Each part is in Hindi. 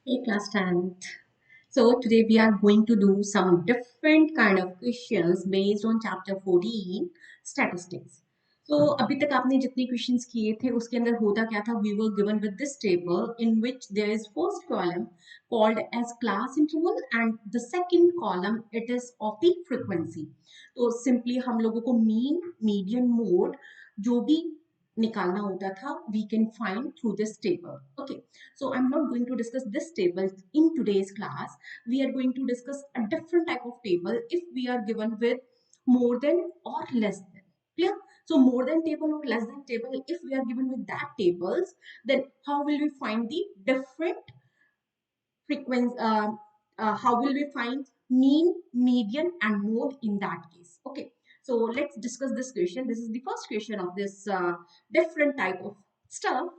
Hey class 10th. So today we are going to do some different kind of questions based on chapter 14 statistics. So अभी तक आपने जितने questions किए थे उसके अंदर होता क्या था, we were given with this table in which there is first column called as class interval and the second column it is of the frequency. तो simply हम लोगों को mean, median, mode जो भी निकालना होता था we can find through this table. Okay, so I'm not going to discuss this table in today's class. We are going to discuss a different type of table if we are given with more than or less than. Clear? So more than table or less than table, if we are given with that tables, then how will we find the different frequency? How will we find mean, median, and mode in that case? Okay. So let's discuss this question. This is the first question of this different type of stuff.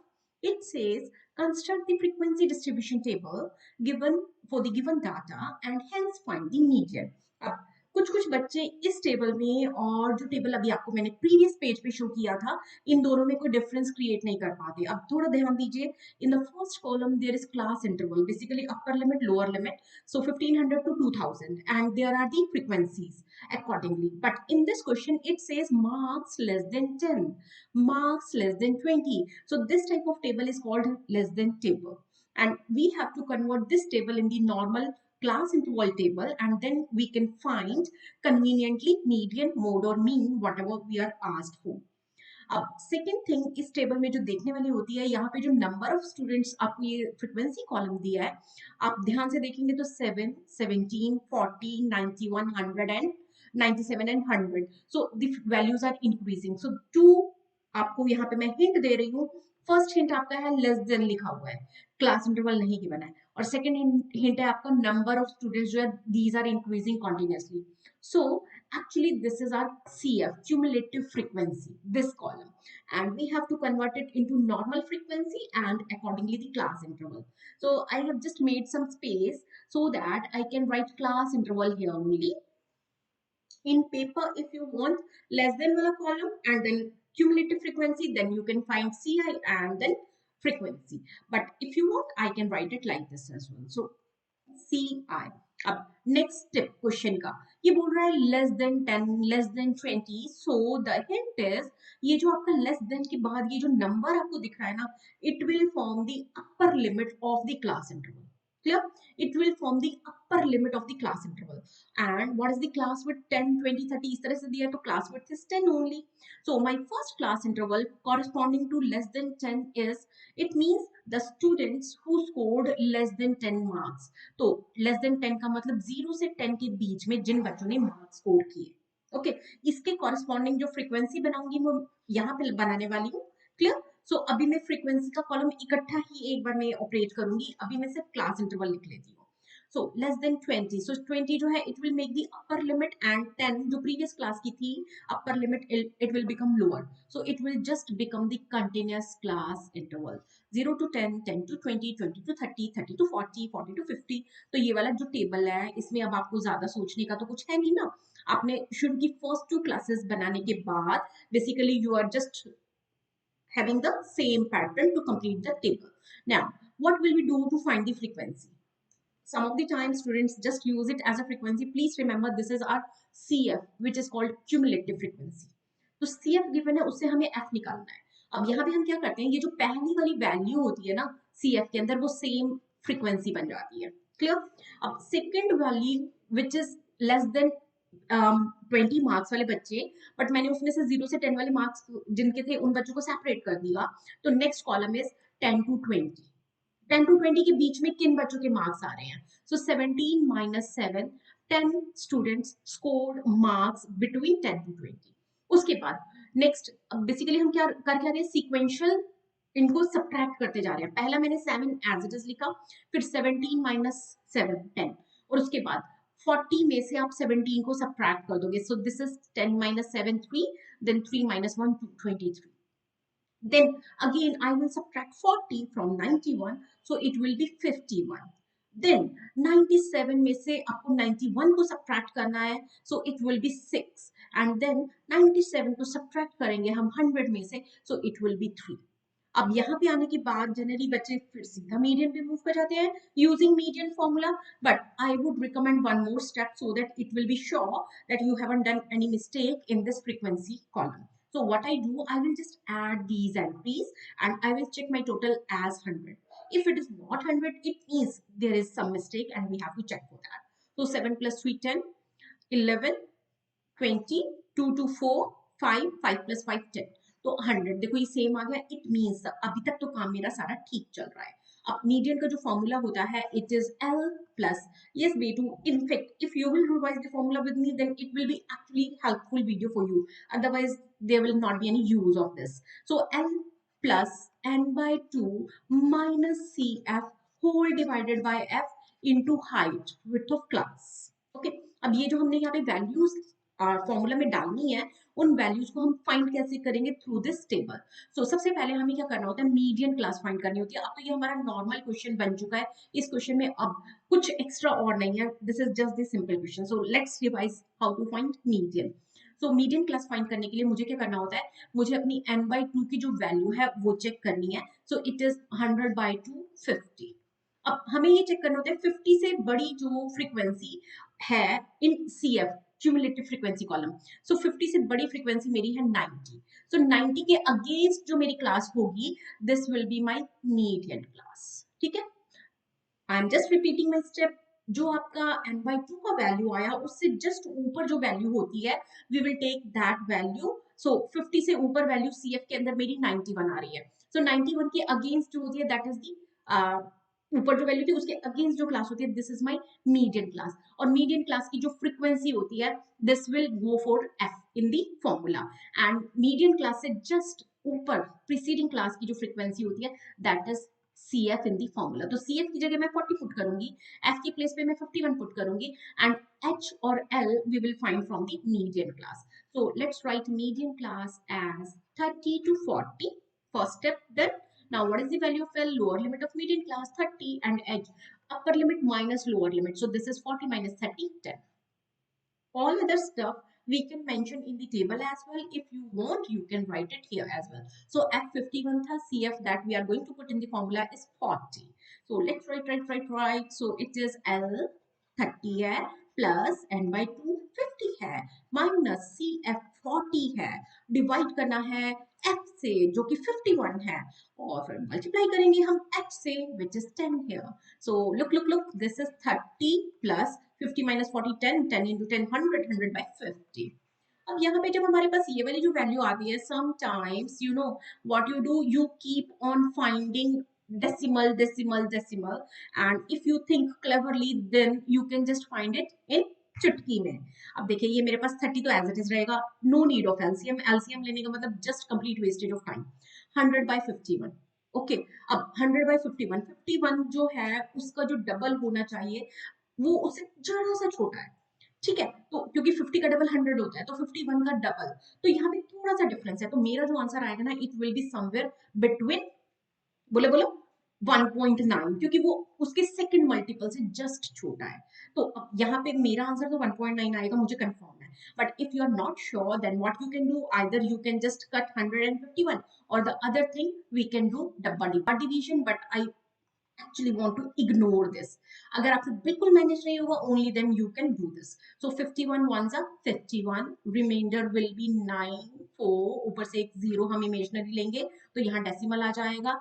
It says construct the frequency distribution table given for the given data and hence find the median. अब कुछ कुछ बच्चे इस टेबल में और जो टेबल अभी आपको मैंने प्रीवियस पेज पे शो किया था इन दोनों में कोई डिफरेंस क्रिएट नहीं कर पाते. अब थोड़ा ध्यान दीजिए. In the first column there is class interval, basically upper limit, lower limit, so 1500 to 2000, and there are the frequencies accordingly. But in this question it says marks less than 10, marks less than 20. So this type of table is called less than table, and we have to convert this table in the normal class interval table, and then we can find conveniently median, mode or mean, whatever we are asked for. अब सेकेंड थिंग इस टेबल में जो देखने वाली होती है, यहाँ पे जो नंबर ऑफ स्टूडेंट्स आपको ये फ्रीक्वेंसी कॉलम दिया है, आप ध्यान से देखेंगे तो 7, 17, 40, 91, 100 and 97 and 100. So the values are increasing. So to आपको यहाँ पे मैं हिंट दे रही हूँ. फर्स्ट हिंट आपका है लेस देन लिखा हुआ है, क्लास इंटरवल नहीं गिवन है. और सेकंड हिंट है आपका नंबर ऑफ स्टूडेंट्स जो है these are increasing continuously. So actually this is our CF, cumulative frequency, this column, and we have to convert it into normal frequency and accordingly the class interval. So I have just made some space so that I can write class interval here only. In paper, if you want less than wala column and then cumulative frequency, then you can find CI and then frequency. But if you want, I can write it like this as well. So CI. अब नेक्स्ट स्टेप क्वेश्चन का ये बोल रहा है less than 10, less than 20. So the hint is ये जो आपका लेस देन के बाद ये जो नंबर आपको दिख रहा है ना, it will form the upper limit of the class interval. Clear? It will form the upper limit of the class interval. And what is the class width? 10, 20, 30 इस तरह से दिया तो class width is 10 only. So my first class interval corresponding to less than 10 is, it means the students who scored less than 10 marks. तो less than 10 का मतलब 0 से 10 के बीच में जिन बच्चों ने मार्क्स स्कोर किए. ओके, इसके कॉरेस्पॉन्डिंग जो फ्रीक्वेंसी बनाऊंगी वो यहाँ पे बनाने वाली हूँ. क्लियर? सो अभी मैं फ्रीक्वेंसी का कॉलम इकट्ठा ही एक बार मैं ऑपरेट करूंगी. अभी मैं सिर्फ क्लास इंटरवल लिख लेती हूँ. So less than 20. सो 20 जो है it will make the upper limit and 10 जो प्रीवियस क्लास की थी upper limit it will become lower. So it will just become the continuous class interval. 0 to 10, 10 to 20, 20 to 30, 30 to 40, 40 to 50. तो ये वाला जो टेबल है इसमें अब आपको ज्यादा सोचने का तो कुछ है नहीं ना. आपने शुरू की फर्स्ट 2 क्लासेस बनाने के बाद basically you are just having the same pattern to complete the table. Now, what will we do to find the frequency? Some of the time students just use it as a frequency. Please remember this is our CF, which is called cumulative frequency. तो CF given है उससे हमें F निकालना है. अब यहाँ पे हम क्या करते हैं, ये जो पहली वाली वैल्यू होती है ना CF के अंदर वो सेम फ्रीक्वेंसी बन जाती है. क्लियर? अब second value which is less than 20 marks वाले बच्चे, बट मैंने उसमें से 0 से 10 वाले मार्क्स जिनके थे उन बच्चों को सेपरेट कर दिया. तो next column is 10 to 20. 10 to 20 के बीच में किन बच्चों के मार्क्स आ रहे हैं? सो 17 minus 7, 10 students scored marks between 10 to 20. उसके बाद नेक्स्ट बेसिकली हम क्या कर रहे हैं, सीक्वेंशियल इनको सब्ट्रैक्ट करते जा रहे हैं. पहला मैंने 7 एज इट इज लिखा, फिर 17 minus 7 10, और उसके बाद 40 में से आप 17 को सब्ट्रैक्ट कर दोगे. सो this is 10 minus 7 3, then 3 minus 1 2, 23. Then again I will subtract 40 from 91, so it will be 51. Then 97 में से आपको 91 को सब्ट्रैक्ट करना है, so it will be 6. And then 97 को सब्ट्रैक्ट करेंगे हम 100 में से, so it will be 3. अब यहाँ पे आने के बाद जनरली बच्चे फिर सीधा मीडियन पे मूव कर जाते हैं using median formula, but I would recommend one more step so that it will be sure that you haven't done any mistake in this frequency column. So what I do, I will just add these entries and I will check my total as 100. If it is not 100, it means there is some mistake and we have to check for that. So 7 plus 3, 10, 11, 20, 2 to 4, 5, 5 plus 5, 10. तो 100 देखो ये सेम आ गया, इट मीन्स अभी तक तो काम मेरा सारा ठीक चल रहा है। अब मीडियन का जो फॉर्मूला होता है it is L plus, yes बेटू, in fact if you will revise the formula with me then it will be actually helpful video for you, otherwise there will not be any use of this. So L plus n by 2 minus CF whole divided by F into height width of class. Okay, अब ये जो हमने यहाँ पे वैल्यूज फॉर्मूला में डालनी है, उन वैल्यूज को हम फाइंड कैसे करेंगे थ्रू दिस टेबल। सो सबसे पहले हमें क्या करना होता है, मीडियन क्लास फाइंड करनी होती है। अब तो ये हमारा नॉर्मल क्वेश्चन बन चुका है, इस क्वेश्चन में अब कुछ एक्स्ट्रा और नहीं है, this is just the simple question. So let's revise how to find median. So median class find करने के लिए मुझे क्या करना होता है, मुझे अपनी n/2 की जो वैल्यू है वो चेक करनी है। So it is 100/2 50। अब हमें ये चेक करना होता है 50 से बड़ी जो फ्रीक्वेंसी है इन CF क्यूमुलेटिव फ्रीक्वेंसी कॉलम। सो 50 से बड़ी फ्रीक्वेंसी मेरी है 90। सो 90 के अगेंस्ट जो मेरी क्लास होगी this will be my median class. ठीक है, I am just repeating my step. जो आपका n/2 का वैल्यू आया उससे जस्ट ऊपर जो वैल्यू होती है we will take that value. So 50 से ऊपर वैल्यू CF के अंदर मेरी 91 आ रही है। सो 91 के अगेंस्ट जो होती है दैट इज दी ऊपर जो वैल्यू थी उसके अगेंस्ट जो क्लास होती है this is my median class. और मीडियन क्लास की जो फ्रीक्वेंसी होती है this will go for F in the formula. And median class से जस्ट ऊपर प्रीसीडिंग क्लास की जो फ्रीक्वेंसी होती है that is CF in the formula. तो CF की जगह मैं 40 पुट करूंगी, F की प्लेस पे मैं 51 पुट करूंगी एंड H और L we will find from the median class. So let's write median class as 30 to 40. First step done. Now what is the value of L? Lower limit of median class 30 and H upper limit minus lower limit. So this is 40 minus 30, 10. All other stuff we can mention in the table as well. If you want, you can write it here as well. So F51 tha, CF that we are going to put in the formula is 40. So let's write. So it is L 30 है प्लस n/2 50 है माइनस CF 40 है, डिवाइड करना है F से जो कि 51 है और फिर मल्टीप्लाई करेंगे हम H से which is 10 here. So look, this is 30 plus 50 minus 40, 10, 10 into 10, 100, 100 by 50. अब यहाँ पे जब हमारे पास ये वाली जो वैल्यू आती है, sometimes you know what you do, you keep on finding decimal and if you think cleverly then you can just find it in चुटकी में। अब देखिए ये मेरे पास 30 तो एज इट इज रहेगा, no need of LCM, LCM लेने का मतलब just complete wastage of time. 100 by 51, okay. अब 100 by 51, 51 जो है उसका जो डबल होना चाहिए वो उससे जरा सा छोटा है, ठीक है। तो क्योंकि 50 का डबल 100 होता है तो 51 का डबल, तो यहाँ पे थोड़ा सा डिफरेंस है, तो मेरा जो आंसर आएगा ना it will be somewhere between, बोलो 1.9, क्योंकि वो उसके सेकंड मल्टीपल से जस्ट छोटा है। तो अब यहाँ पे मेरा आंसर तो 1.9 आएगा, मुझे कंफर्म है। But if you are not sure then what you can do, either you can just cut 151 और the other thing we can do double division, but I actually want to ignore this. अगर आपसे बिल्कुल मैनेज नहीं होगा only then you can do this. So 51 ones are 51, remainder will be 9 4, ऊपर से एक 0 हम इमेजिनरी लेंगे तो यहाँ डेसिमल आ जाएगा।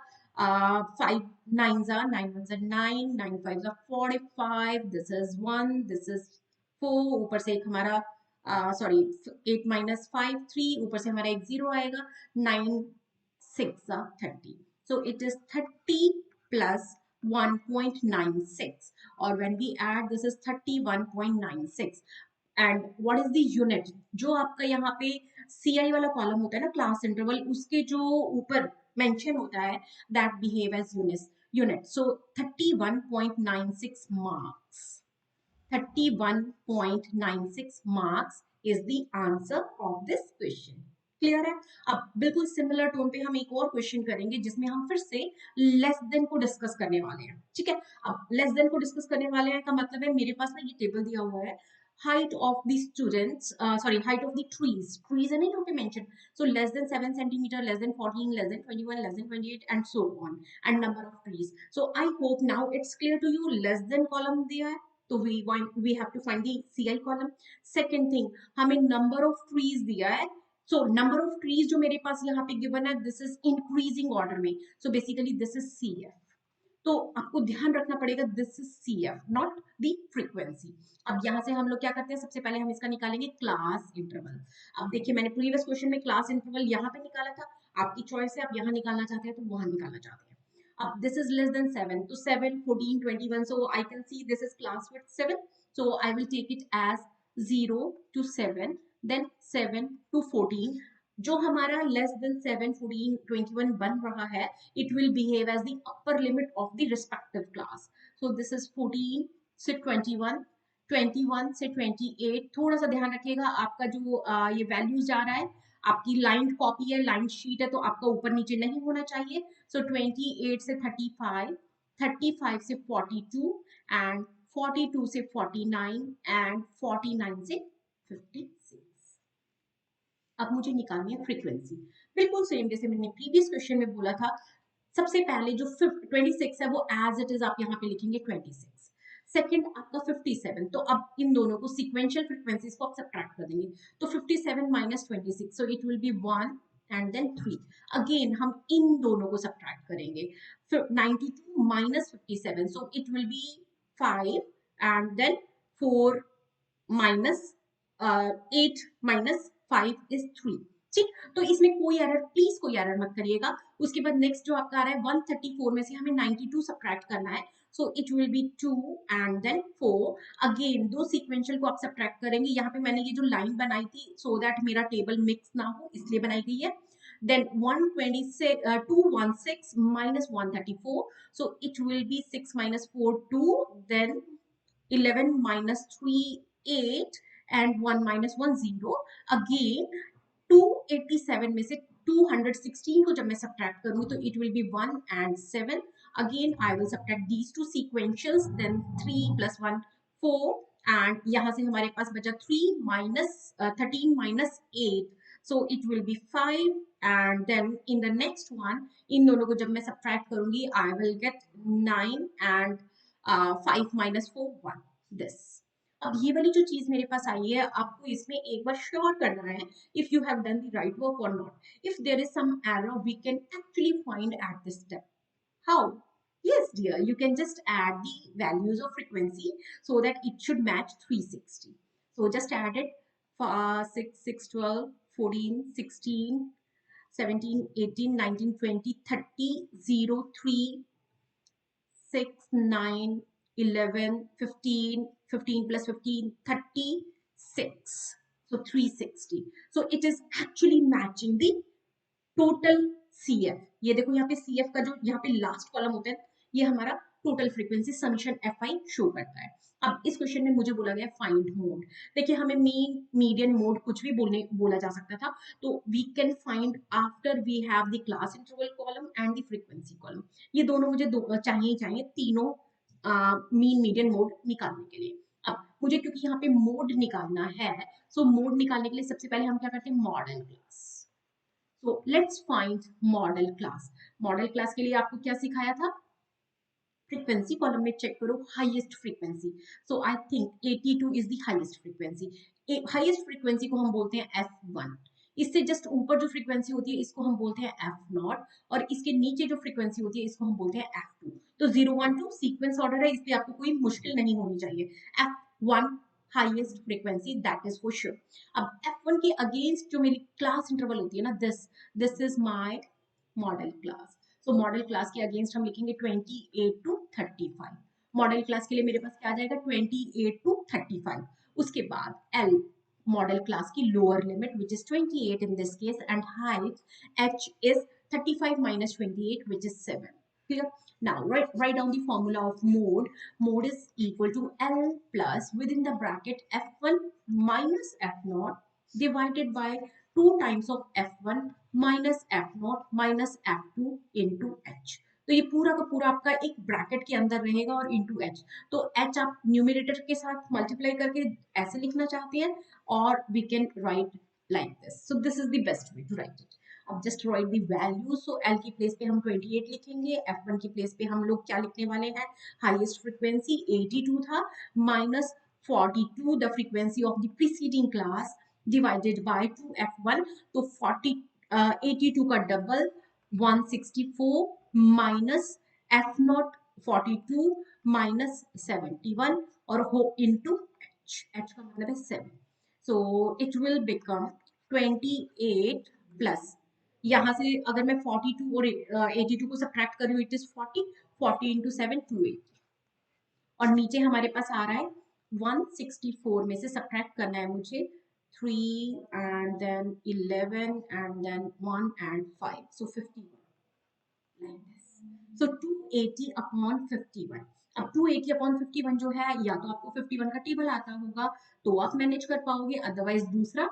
5 9s are 9 ones are 9, 9 5s are 45, this is 1, this is 4, ऊपर से एक हमारा सॉरी 8 minus 5 3, ऊपर से हमारा एक 0 आएगा, 9 6 are 30. So it is 30 plus 1.96 और when we add this is 31.96 and what is the unit, जो आपका यहाँ पे CI वाला कॉलम होता है ना क्लास इंटरवल, उसके जो ऊपर मेंशन होता है that behave as unit. So 31.96 marks, 31.96 marks is the answer of this question. Clear है। अब बिल्कुल सिमिलर टोन पे हम एक और क्वेश्चन करेंगे जिसमें हम फिर से लेस देन को डिस्कस करने वाले हैं, ठीक है। अब लेस देन को डिस्कस करने वाले हैं का मतलब है मेरे पास ना ये टेबल दिया हुआ है height of the students, height of the trees है ना यहाँ पे mention, so less than 7 centimeter, less than 14, less than 21, less than 28, and so on, and number of trees. So I hope now it's clear to you. Less than column दिया है, तो we have to find the CI column. Second thing, हमें number of trees दिया है, so number of trees जो मेरे पास यहाँ पे given है, this is increasing order में, so basically this is CF. तो आपको ध्यान रखना पड़ेगा, this is CF not the frequency. अब यहाँ से हम लोग क्या करते हैं, सबसे पहले हम इसका निकालेंगे क्लास इंटरवल. अब देखिए मैंने प्रीवियस क्वेश्चन में क्लास इंटरवल यहाँ पे निकाला था, आपकी चॉइस है, आप यहाँ निकालना चाहते हैं तो वहां निकालना चाहते हैं. अब दिस इज लेस देन 7, तो 7, 14, 21, so I can see this is class with 7, so I will take it as 0 to 7, then 7 to 14. जो हमारा लेस देन 7, 14, 21 बन रहा है, it will behave as the upper limit of the respective class. So this is 14 से 21, 21 से 28. थोड़ा सा ध्यान रखिएगा, आपका जो ये वैल्यूज जा रहा है, आपकी लाइन कॉपी है, लाइन शीट है, तो आपका ऊपर नीचे नहीं होना चाहिए. So 28 से 35, 35 से 42, and 42 से 49, and 49 से 56. अब मुझे निकालनी है फ्रीक्वेंसी. बिल्कुल सेम जैसे मैंने प्रीवियस क्वेश्चन में बोला था. सबसे पहले जो 26 है वो एज इट इज आप यहाँ पे लिखेंगे 26. सेकंड आपका 57, तो अब इन दोनों को सीक्वेंशियल फ्रीक्वेंसीज को आप सब्ट्रैक्ट कर देंगे, तो 57 minus 26, so it will be 1 and then 3. Again हम इन दोनों को सब्ट्रैक्ट करेंगे, 92 minus 57, so it will be 5 and then 4 minus 8 minus 5 is 3. ठीक, तो इसमें कोई एरर, प्लीज कोई एरर मत करिएगा. उसके बाद नेक्स्ट जो आपका आ रहा है 134 में से हमें 92 सब्ट्रैक्ट करना है, so it will be 2 and then 4. Again दो सीक्वेंशियल को आप सब्ट्रैक्ट करेंगे. यहाँ पे मैंने ये जो लाइन बनाई थी सो दैट मेरा टेबल मिक्स ना हो, इसलिए बनाई गई है. Then 216 minus 134, so it will be 6 minus 4 2, then 11 minus 3 8, and 1 minus 1 0. Again 287 में से 216 को जब मैं सब्ट्रैक्ट करूंगी तो it will be 1 and 7. Again I will subtract these two sequentials, then 3 plus 1 4, and यहाँ से हमारे पास बचा 3 minus 13 minus 8, so it will be 5, and then in the next one इन दोनों को जब मैं सब्ट्रैक्ट करूंगी I will get 9 and 5 minus 4 1. this. अब ये वाली जो चीज मेरे पास आई है, आपको इसमें एक बार श्योर करना है if you have done the right work or not. If there is some error, we can actually find at this step. How? Yes dear, you can just add the values of frequency so that it should match 360. So just add it for 6, 6, 12, 14, 16, 17, 18, 19, 20, 30, 0, 3, 6, 9, 11, 15, 15 plus 15, 36. So 360. So it is actually matching the total CF. ये देखो यहाँ पे CF का जो यहाँ पे लास्ट कॉलम होता है, ये हमारा total frequency summation FI show करता है. अब इस क्वेश्चन में मुझे बोला गया फाइंड मोड. देखिए हमें मीन, मीडियन, मोड कुछ भी बोला जा सकता था, तो we can find after we have the class interval column and the frequency column. ये दोनों मुझे चाहिए तीनों मीन, मीडियन, मोड निकालने के लिए. अब मुझे क्योंकि यहाँ पे मोड निकालना है, सो मोड निकालने के लिए सबसे पहले हम क्या करते हैं, model class. So let's find model class. Model class के लिए आपको क्या सिखाया था, फ्रीक्वेंसी कॉलम में चेक करो highest frequency. So I think 82 is the highest frequency. Highest frequency को हम बोलते हैं F1. इससे जस्ट ऊपर जो फ्रीक्वेंसी होती है इसको हम बोलते हैं F0, और इसके नीचे जो फ्रीक्वेंसी होती है इसको हम बोलते हैं F2. तो 0 1 2 सीक्वेंस ऑर्डर है, इसलिए आपको कोई मुश्किल नहीं होनी चाहिए. F1 highest frequency, that is for sure. अब F1 के अगेंस्ट जो मेरी क्लास इंटरवल होती है ना, this is my model class. So model class के अगेंस्ट हम लिखेंगे 28 to 35. मॉडल क्लास के लिए मेरे पास क्या आ जाएगा, 28 to 35. उसके बाद L मॉडल क्लास की lower limit which is 28 in this case, and height H is 35 minus 28 which is 7. Clear? Now write down the formula of mode. Mode is equal to L plus within the bracket F1 minus F0 divided by 2 times of F1 minus F0 minus F2 into H. तो ये पूरा का पूरा आपका एक ब्रैकेट के अंदर रहेगा और इनटू h। तो h आप न्यूमरेटर के साथ मल्टीप्लाई करके ऐसे लिखना चाहते हैं, और we can write like this. So this is the best way to write it. अब just write the value. So L की प्लेस पे हम 28 लिखेंगे, F1 की प्लेस पे हम लोग क्या लिखने वाले हैं, हाईएस्ट फ्रीक्वेंसी 82 था, minus 42 the frequency of the preceding class, divided by 2F1। तो 82 का डबल 164 माइनस F0 42 माइनस 71 और हो इनटू h का मतलब है 7। सो इट विल बिकम 28 प्लस, यहाँ से अगर मैं 42 और 82 को सब्ट्रैक्ट करूँ, इट इज 40 इंटू 7 280, और नीचे हमारे पास आ रहा है 164 में से सब्ट्रैक्ट करना है मुझे 3 and then 11 and then 1 and 5, so 51 like this. So 280 upon 51। अब 280 upon 51 जो है, या तो आपको 51 का टेबल आता होगा तो आप मैनेज कर पाओगे, अदरवाइज दूसरा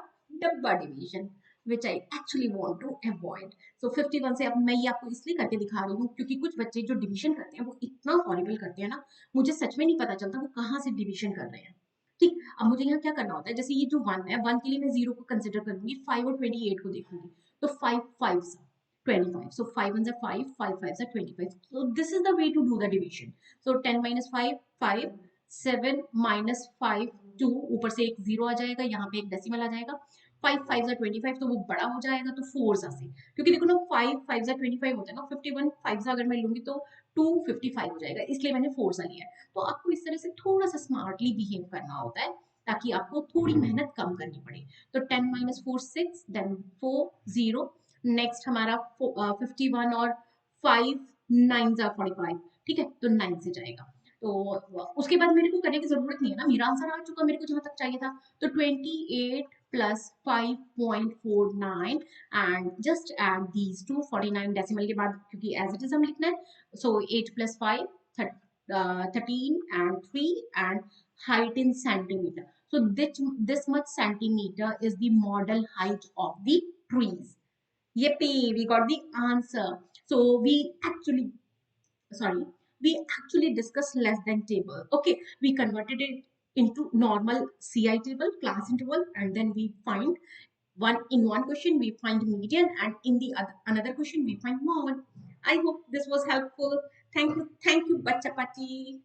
डब्बा division, which I actually want to avoid। So 51 से अब मैं ये आपको इसलिए करके दिखा रही हूँ क्योंकि कुछ बच्चे जो डिवीजन करते हैं वो इतना हॉरिबल करते हैं ना, मुझे सच में नहीं पता चलता वो कहाँ से डिवीजन कर रहे हैं। ठीक, अब मुझे यहाँ क्या करना होता है, जैसे ये जो 1 है, 1 के लिए मैं 0 को कंसिडर करूंगी, 5 और 28 को देखूंगी, तो 5 5 25, so 5 ones are 5, 5 5s are 25, so this is the way to do the division। so 10 minus 5 5, 7 minus 5 2, ऊपर से एक 0 आ जाएगा, यहाँ पे एक डेसिमल आ जाएगा, 5 5s are 25, तो वो बड़ा हो जाएगा, तो 4s से, क्योंकि देखो ना 5 5s are 25 होता है ना, 51 5s अगर मैं लूंगी तो 255 हो जाएगा, इसलिए मैंने 4s लिया है। तो आपको इस तरह से थोड़ा सा स्मार्टली बिहेव करना होता है ताकि आपको थोड़ी मेहनत कम करनी पड़े। तो 10 minus 4 6, देन 4 0, नेक्स्ट हमारा 51 और 5 9 जा 45, ठीक है, तो 9 से जाएगा। तो उसके बाद मेरे को करने की जरूरत नहीं है ना, मेरा आंसर आ चुका मेरे को जहां तक चाहिए था। तो 28 plus 5.49 and just add these two, 49 decimal के बाद क्योंकि एज इट इज हम लिखना है। So 8 plus 5 13 and 3 and height in centimeter, so this much centimeter is the model height of the trees। Yippee, we got the answer। So sorry, we actually discussed less than table. Okay, we converted it into normal CI table, class interval, and then we find one question we find median, and in the another question we find mode। I hope this was helpful। Thank you, Bachapati।